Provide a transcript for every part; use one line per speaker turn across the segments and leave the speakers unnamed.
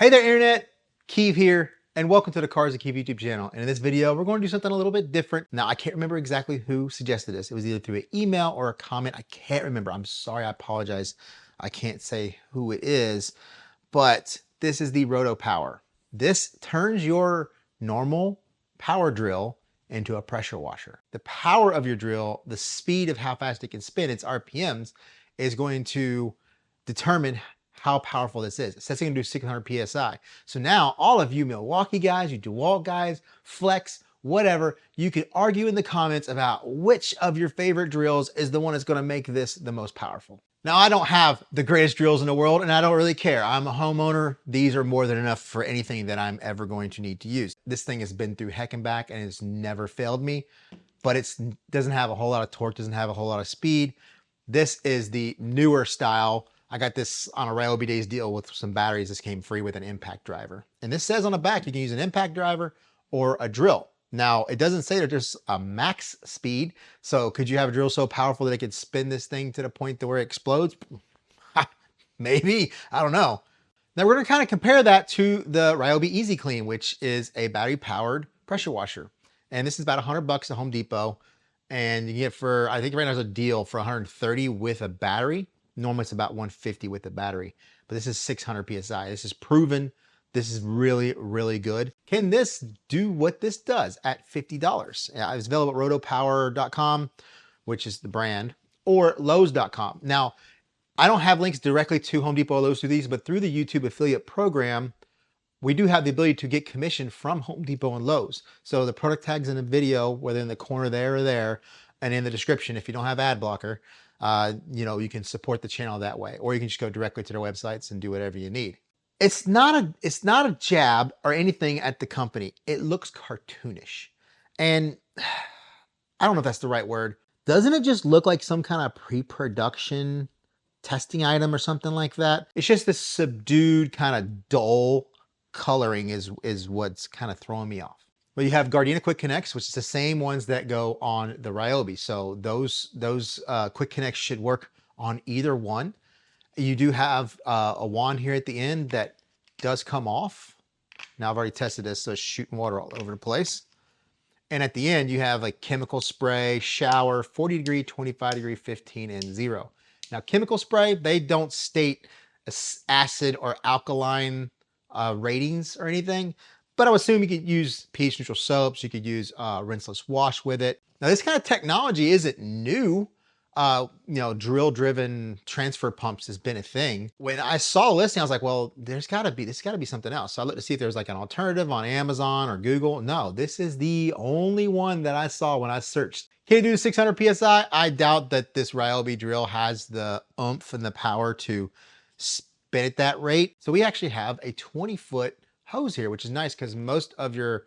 Hey there, Internet! Keeve here, and welcome to the Cars and Keeve YouTube channel. And in this video, we're going to do something a little bit different. Now, I can't remember exactly who suggested this. It was either through an email or a comment. I can't remember. I'm sorry. I apologize. I can't say who it is, but this is the Rotopower. This turns your normal power drill into a pressure washer. The power of your drill, the speed of how fast it can spin, its RPMs, is going to determine how powerful this is. It says it can do 600 PSI. So now all of you Milwaukee guys, you DeWalt guys, Flex, whatever, you could argue in the comments about which of your favorite drills is the one that's gonna make this the most powerful. Now, I don't have the greatest drills in the world and I don't really care. I'm a homeowner. These are more than enough for anything that I'm ever going to need to use. This thing has been through heck and back and it's never failed me, but it doesn't have a whole lot of torque, doesn't have a whole lot of speed. This is the newer style. I got this on a Ryobi Days deal with some batteries. This came free with an impact driver. And this says on the back, you can use an impact driver or a drill. Now, it doesn't say there's a max speed. So could you have a drill so powerful that it could spin this thing to the point to where it explodes? Maybe, I don't know. Now we're gonna kind of compare that to the Ryobi Easy Clean, which is a battery powered pressure washer. And this is about $100 at Home Depot. And you get for, I think right now there's a deal for 130 with a battery. Normally it's about 150 with the battery, but this is 600 PSI. This is proven. This is really, really good. Can this do what this does at $50? It's available at rotopower.com, which is the brand, or Lowe's.com. Now, I don't have links directly to Home Depot or Lowe's through these, but through the YouTube affiliate program, we do have the ability to get commission from Home Depot and Lowe's. So the product tags in the video, whether in the corner there or there, and in the description, if you don't have ad blocker, you can support the channel that way, or you can just go directly to their websites and do whatever you need. It's not a jab or anything at the company. It looks cartoonish. And I don't know if that's the right word. Doesn't it just look like some kind of pre-production testing item or something like that? It's just this subdued kind of dull coloring is what's kind of throwing me off. Well, you have Gardena Quick Connects, which is the same ones that go on the Ryobi. So those Quick Connects should work on either one. You do have a wand here at the end that does come off. Now I've already tested this, so it's shooting water all over the place. And at the end, you have a chemical spray, shower, 40 degree, 25 degree, 15, and 0. Now chemical spray, they don't state acid or alkaline ratings or anything. But I would assume you could use pH neutral soaps. You could use rinseless wash with it. Now this kind of technology isn't new. Drill driven transfer pumps has been a thing. When I saw a listing, I was like, well, this gotta be something else. So I looked to see if there's like an alternative on Amazon or Google. No, this is the only one that I saw when I searched. Can you do 600 PSI? I doubt that this Ryobi drill has the oomph and the power to spin at that rate. So we actually have a 20-foot hose here, which is nice because most of your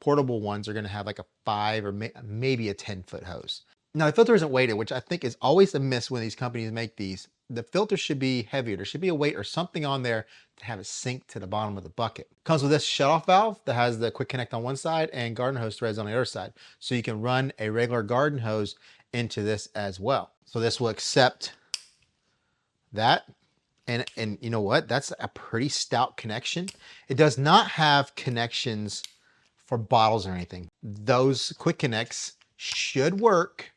portable ones are going to have like a 5 or maybe a 10-foot hose. Now the filter isn't weighted, which I think is always a miss when these companies make these. The filter should be heavier. There should be a weight or something on there to have it sink to the bottom of the bucket. Comes with this shutoff valve that has the quick connect on one side and garden hose threads on the other side. So you can run a regular garden hose into this as well. So this will accept that. And you know what? That's a pretty stout connection. It does not have connections for bottles or anything. Those quick connects should work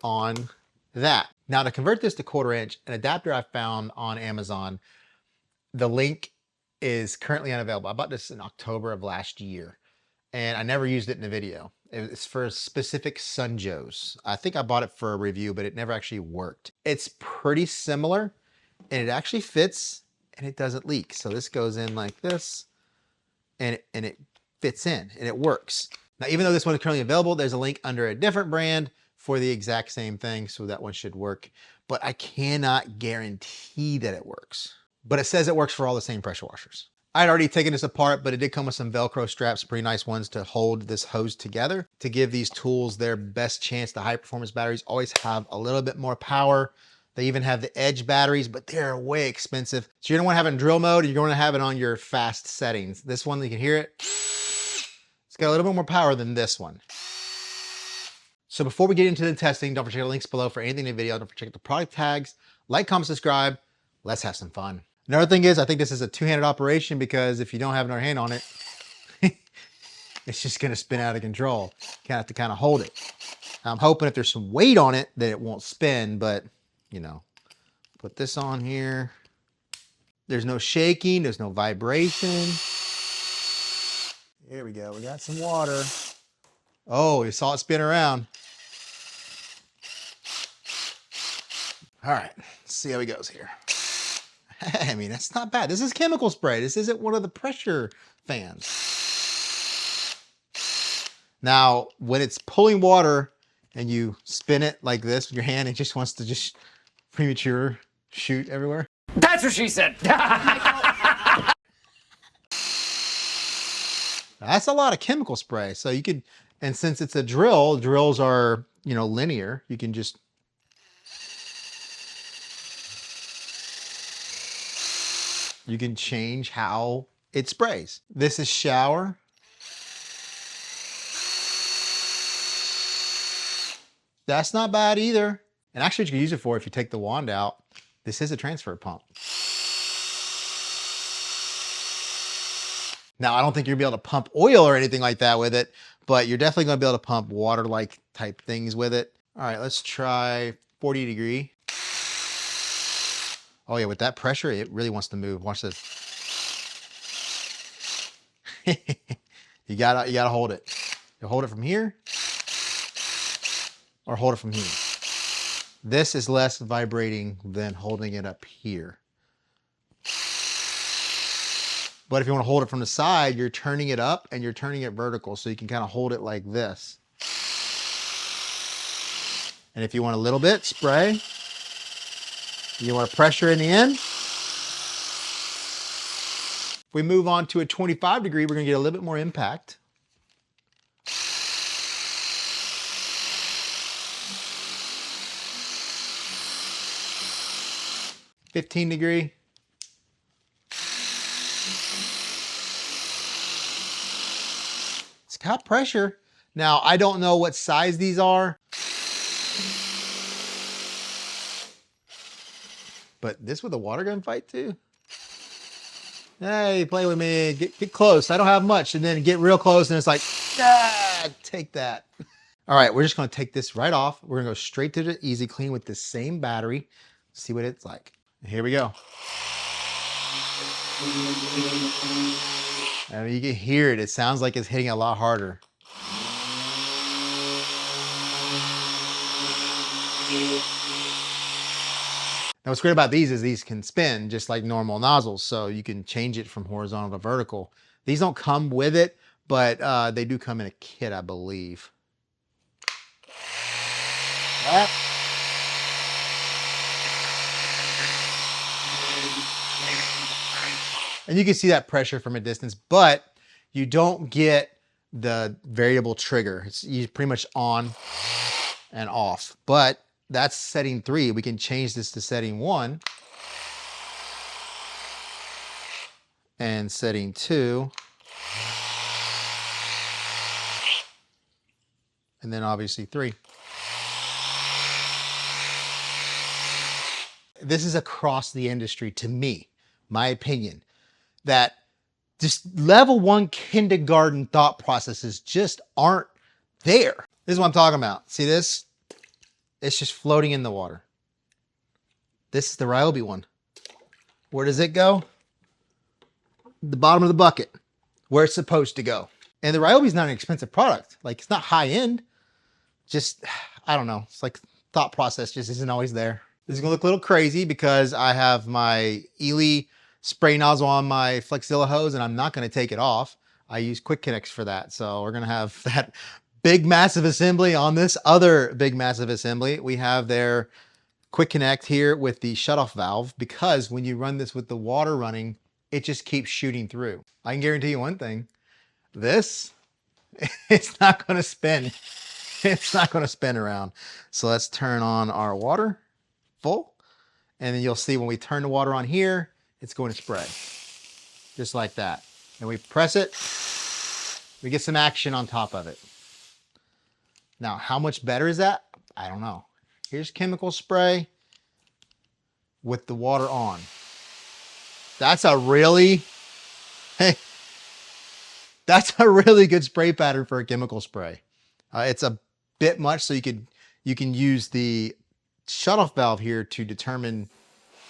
on that. Now to convert this to 1/4 inch, an adapter I found on Amazon, the link is currently unavailable. I bought this in October of last year and I never used it in a video. It's for specific Sunjos. I think I bought it for a review, but it never actually worked. It's pretty similar. And it actually fits and it doesn't leak. So this goes in like this and it fits in and it works. Now, even though this one is currently available, there's a link under a different brand for the exact same thing. So that one should work, but I cannot guarantee that it works. But it says it works for all the same pressure washers. I'd already taken this apart, but it did come with some Velcro straps, pretty nice ones to hold this hose together to give these tools their best chance. The high performance batteries always have a little bit more power. They even have the edge batteries, but they're way expensive. So you're gonna wanna have it in drill mode and you're gonna have it on your fast settings. This one, you can hear it. It's got a little bit more power than this one. So before we get into the testing, don't forget to check the links below for anything in the video. Don't forget to check the product tags, like, comment, subscribe. Let's have some fun. Another thing is, I think this is a two-handed operation because if you don't have another hand on it, it's just going to spin out of control. You have to kind of hold it. I'm hoping if there's some weight on it that it won't spin, but you know, put this on here. There's no shaking, there's no vibration. Here we go, we got some water. Oh, you saw it spin around. All right, let's see how he goes here. I mean, that's not bad. This is chemical spray. This isn't one of the pressure fans. Now, when it's pulling water and you spin it like this with your hand, it just wants to just premature shoot everywhere.
That's what she said.
That's a lot of chemical spray. So you could, and since it's a drill, drills are, you know, linear. You can just change how it sprays. This is shower. That's not bad either. And actually what you can use it for, if you take the wand out, this is a transfer pump. Now, I don't think you'll be able to pump oil or anything like that with it, but you're definitely going to be able to pump water-like type things with it. All right, let's try 40 degree. Oh yeah, with that pressure, it really wants to move. Watch this. you gotta hold it. You hold it from here or hold it from here. This is less vibrating than holding it up here. But if you want to hold it from the side, you're turning it up and you're turning it vertical, so you can kind of hold it like this. And if you want a little bit, spray. You want to pressure in the end. If we move on to a 25 degree, we're going to get a little bit more impact. $15 degree. It's got pressure. Now, I don't know what size these are, but this with a water gun fight too? Hey, play with me, get close. I don't have much, and then get real close and it's like, ah, take that. All right, we're just gonna take this right off. We're gonna go straight to the Easy Clean with the same battery, see what it's like. Here we go. I mean, you can hear it. It sounds like it's hitting a lot harder. Now what's great about these is these can spin just like normal nozzles, so you can change it from horizontal to vertical. These don't come with it, but they do come in a kit, I believe. And you can see that pressure from a distance, but you don't get the variable trigger. It's pretty much on and off, but that's setting 3. We can change this to setting 1 and setting 2. And then obviously 3. This is across the industry to me, my opinion, that just level 1 kindergarten thought processes just aren't there. This is what I'm talking about. See this? It's just floating in the water. This is the Ryobi one. Where does it go? The bottom of the bucket, where it's supposed to go. And the Ryobi's not an expensive product. Like, it's not high end. Just, I don't know. It's like thought process just isn't always there. This is gonna look a little crazy because I have my Ely spray nozzle on my Flexzilla hose and I'm not gonna take it off. I use quick connects for that. So we're gonna have that big massive assembly on this other big massive assembly. We have their quick connect here with the shutoff valve, because when you run this with the water running, it just keeps shooting through. I can guarantee you one thing, this, it's not gonna spin. It's not gonna spin around. So let's turn on our water full. And then you'll see when we turn the water on here, it's going to spray. Just like that. And we press it, we get some action on top of it. Now, how much better is that? I don't know. Here's chemical spray with the water on. That's a really, that's a really good spray pattern for a chemical spray. It's a bit much, so you can use the shutoff valve here to determine,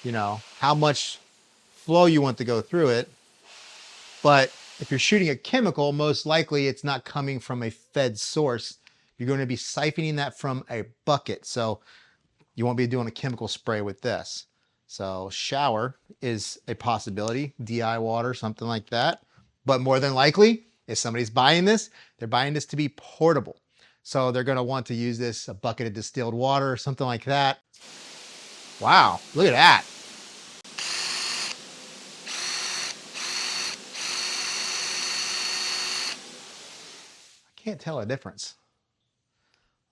you know, how much flow you want to go through it. But if you're shooting a chemical, most likely it's not coming from a fed source. You're going to be siphoning that from a bucket. So you won't be doing a chemical spray with this. So shower is a possibility, DI water, something like that. But more than likely, if somebody's buying this, they're buying this to be portable. So they're going to want to use this, a bucket of distilled water or something like that. Wow, look at that. I can't tell a difference.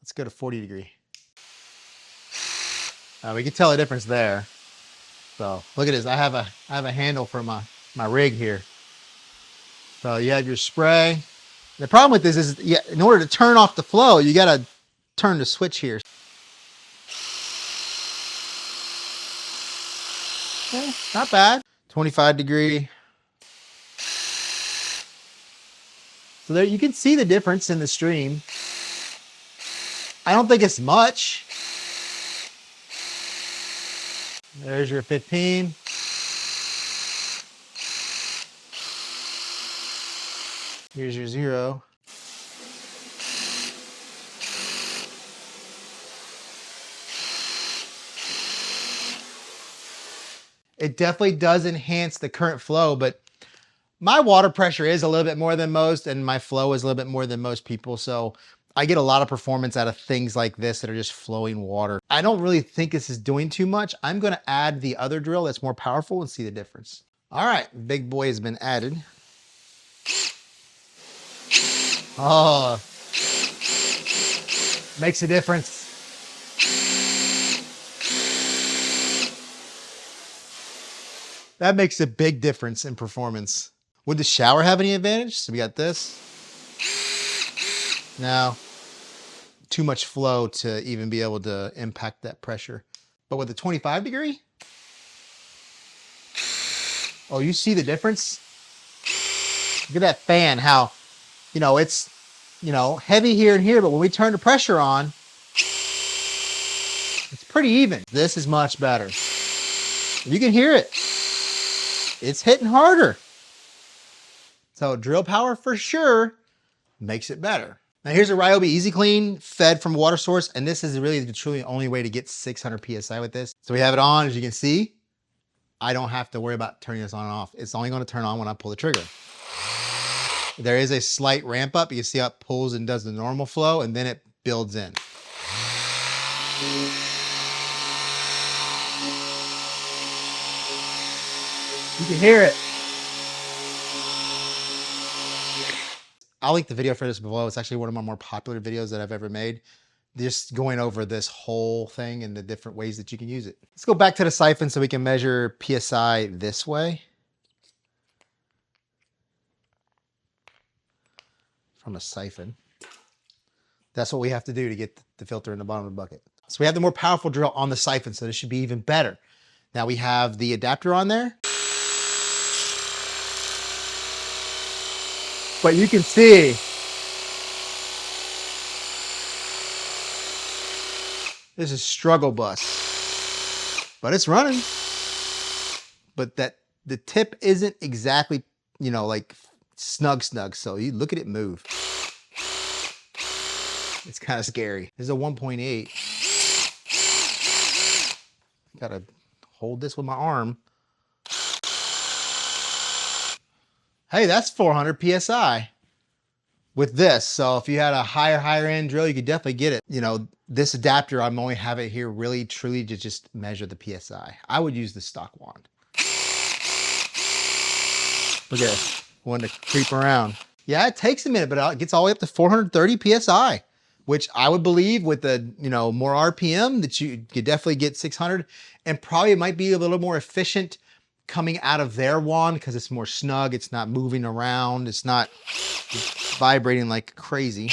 Let's go to 40 degree. We can tell a difference there. So look at this. I have a handle for my rig here. So you have your spray. The problem with this is, in order to turn off the flow, you got to turn the switch here. Okay, not bad. 25 degree. So there you can see the difference in the stream. I don't think it's much. There's your 15. Here's your 0. It definitely does enhance the current flow, but my water pressure is a little bit more than most, and my flow is a little bit more than most people. So I get a lot of performance out of things like this that are just flowing water. I don't really think this is doing too much. I'm going to add the other drill that's more powerful and see the difference. All right, big boy has been added. Oh, makes a difference. That makes a big difference in performance. Would the shower have any advantage? So we got this. No, too much flow to even be able to impact that pressure. But with the 25 degree, oh, you see the difference? Look at that fan, how, you know, it's, you know, heavy here and here, but when we turn the pressure on, it's pretty even. This is much better. You can hear it. It's hitting harder. So drill power for sure makes it better. Now here's a Ryobi Easy Clean fed from water source, and this is really the truly only way to get 600 PSI with this. So we have it on, as you can see. I don't have to worry about turning this on and off. It's only going to turn on when I pull the trigger. There is a slight ramp up. You can see how it pulls and does the normal flow, and then it builds in. You can hear it. I'll link the video for this below. It's actually one of my more popular videos that I've ever made. Just going over this whole thing and the different ways that you can use it. Let's go back to the siphon so we can measure PSI this way. From a siphon. That's what we have to do to get the filter in the bottom of the bucket. So we have the more powerful drill on the siphon, so this should be even better. Now we have the adapter on there. But you can see this is struggle bus, but it's running. But the tip isn't exactly, you know, like snug. So you look at it move. It's kind of scary. This is a 1.8. Gotta hold this with my arm. Hey, that's 400 PSI with this. So if you had a higher end drill, you could definitely get it. You know, this adapter, I'm only have it here really truly to just measure the PSI. I would use the stock wand. Look at it, one to creep around. Yeah, it takes a minute, but it gets all the way up to 430 PSI, which I would believe with the, you know, more RPM that you could definitely get 600, and probably might be a little more efficient coming out of their wand because it's more snug. It's not moving around. It's not vibrating like crazy.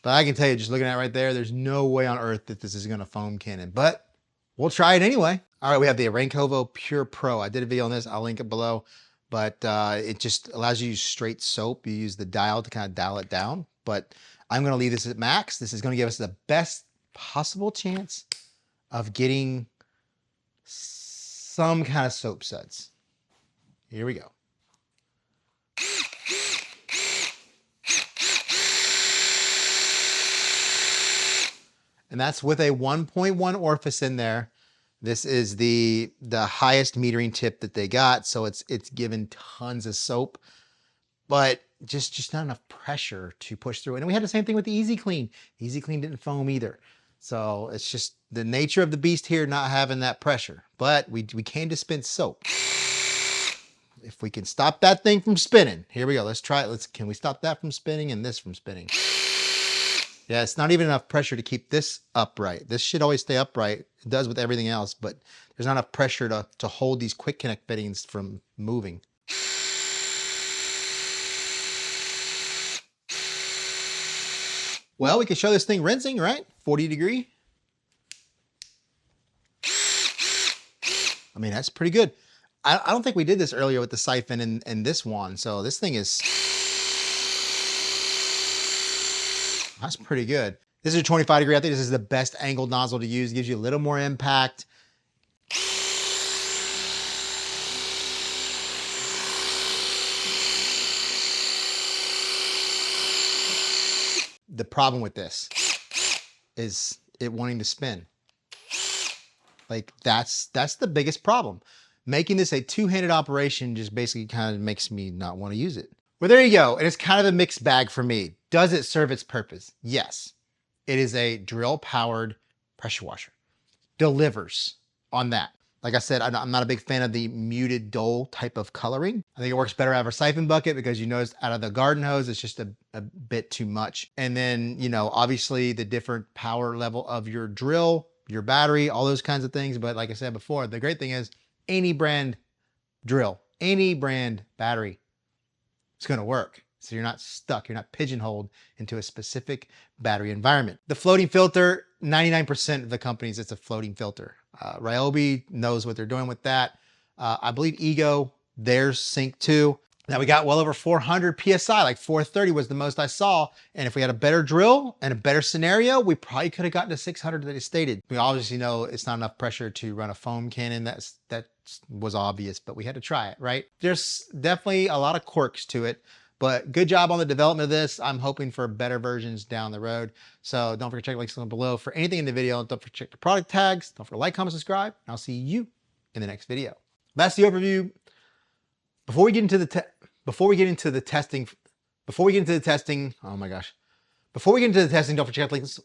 But I can tell you, just looking at it right there, there's no way on earth that this is going to foam cannon. But we'll try it anyway. All right, we have the Arancovo Pure Pro. I did a video on this. I'll link it below. But it just allows you to use straight soap. You use the dial to kind of dial it down. But I'm going to leave this at max. This is going to give us the best possible chance of getting some kind of soap suds. Here we go. And that's with a 1.1 orifice in there. This is the highest metering tip that they got, so it's given tons of soap, but just not enough pressure to push through. And we had the same thing with the Easy Clean. Easy Clean didn't foam either. So it's just the nature of the beast here not having that pressure. But we can dispense soap. If we can stop that thing from spinning, here we go. Let's try it. Can we stop that from spinning and this from spinning? Yeah, it's not even enough pressure to keep this upright. This should always stay upright. It does with everything else, but there's not enough pressure to hold these quick connect fittings from moving. Well, we can show this thing rinsing, right? 40 degree. I mean, that's pretty good. I don't think we did this earlier with the siphon and this wand. So this thing is... That's pretty good. This is a 25 degree. I think this is the best angled nozzle to use. It gives you a little more impact. The problem with this is it wanting to spin. Like that's the biggest problem. Making this a two-handed operation just basically kind of makes me not want to use it. Well, there you go. And it's kind of a mixed bag for me. Does it serve its purpose? Yes. It is a drill-powered pressure washer. Delivers on that. Like I said, I'm not a big fan of the muted dull type of coloring. I think it works better out of a siphon bucket because you notice out of the garden hose, it's just a bit too much. And then, you know, obviously the different power level of your drill, your battery, all those kinds of things. But like I said before, the great thing is any brand drill, any brand battery, it's going to work. So you're not stuck. You're not pigeonholed into a specific battery environment. The floating filter, 99% of the companies, it's a floating filter. Ryobi knows what they're doing with that. I believe Ego, theirs sync too. Now we got well over 400 PSI, like 430 was the most I saw. And if we had a better drill and a better scenario, we probably could have gotten to 600 that it stated. We obviously know it's not enough pressure to run a foam cannon. That was obvious, but we had to try it, right? There's definitely a lot of quirks to it. But good job on the development of this. I'm hoping for better versions down the road. So don't forget to check the links down below for anything in the video. Don't forget to check the product tags. Don't forget to like, comment, subscribe. And I'll see you in the next video. That's the overview. Before we get into the testing, oh my gosh. Before we get into the testing, don't forget to check the links.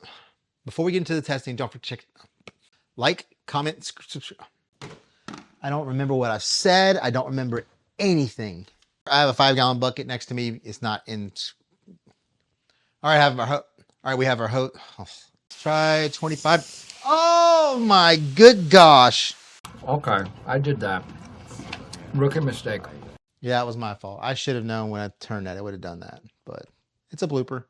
Before we get into the testing, don't forget to check like, comment, subscribe. I don't remember what I've said. I don't remember anything. I have a 5-gallon bucket next to me. It's not in. All right, we have our hose. Oh, let's try 25. Oh my good gosh.
Okay, I did that. Rookie mistake.
Yeah, it was my fault. I should have known when I turned that, it would have done that, but it's a blooper.